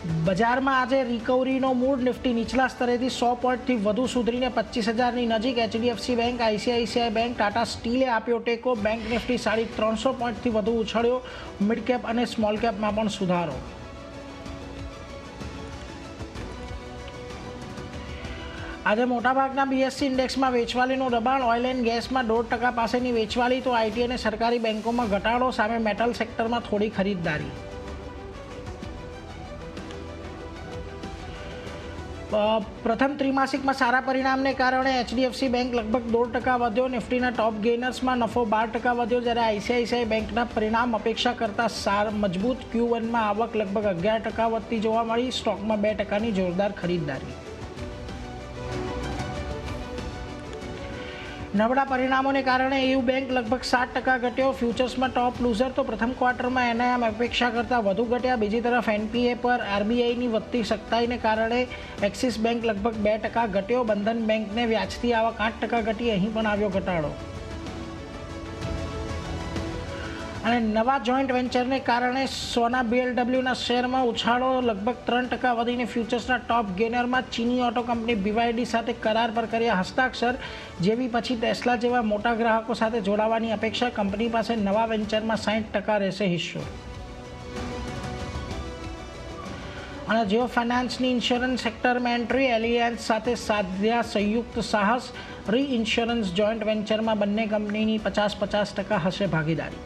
બજારમાં આજે રિકવરીનો mood. Nifty નીચલા સ્તરેથી 100 પોઈન્ટથી વધુ સુધરીને 25,000ની નજીક. HDFC bank, ICICI bank, Tata સ્ટીલે આપ્યો ટેકો. બેંક નિફ્ટી 350 પોઈન્ટથી વધુ ઉછળ્યો. મિડ કેપ અને સ્મોલ કેપમાં પણ સુધારો. આજે મોટાભાગના બીએસસી ઇન્ડેક્સમાં વેચવાલીનું દબાણ. ઓઇલ એન્ડ ગેસમાં 1.5% પાસેની વેચવાલી, તો આઈટી અને સરકારી બેંકોમાં ઘટાડો. સામે મેટલ સેક્ટરમાં થોડી ખરીદદારી. પ્રથમ ત્રિમાસિકમાં સારા પરિણામને કારણે એચડીએફસી બેંક લગભગ 2% વધ્યો. નિફ્ટીના ટોપ ગેઇનર્સમાં નફો 12% વધ્યો, જ્યારે આઈસીઆઈસીઆઈ બેંકના પરિણામ અપેક્ષા કરતાં મજબૂત. Q1માં આવક લગભગ 11% વધતી જોવા મળી. સ્ટોકમાં 2%ની જોરદાર ખરીદદારી. નબળા પરિણામોને કારણે EU બેંક લગભગ 7% ઘટ્યો. ફ્યુચર્સમાં ટોપ લૂઝર, તો પ્રથમ ક્વાર્ટરમાં એનઆઈએમ અપેક્ષા કરતાં વધુ ઘટ્યા. બીજી તરફ એનપીએ પર આરબીઆઈની વધતી સખ્તાઈને કારણે એક્સિસ બેંક લગભગ 2% ઘટ્યો. બંધન બેંકને વ્યાજથી આવક 8% ઘટી. અહીં પણ આવ્યો ઘટાડો. અને નવા જોઈન્ટ વેન્ચરને કારણે સોના BLWના શેરમાં ઉછાળો લગભગ 3% વધીને ફ્યુચર્સના ટોપ ગેનરમાં. ચીની ઓટો કંપની BYD સાથે કરાર પર કર્યા હસ્તાક્ષર. જેવી પછી ટેસ્લા જેવા મોટા ગ્રાહકો સાથે જોડાવાની અપેક્ષા. કંપની પાસે નવા વેન્ચરમાં 60% રહેશે હિસ્સો. અને જીઓ ફાઇનાન્સની ઇન્સ્યોરન્સ સેક્ટરમાં એન્ટ્રી. એલિયાન્સ સાથે સાધ્યા સંયુક્ત સાહસ. રી ઇન્સ્યોરન્સ જોઈન્ટ વેન્ચરમાં બંને કંપનીની 50-50% હશે ભાગીદારી.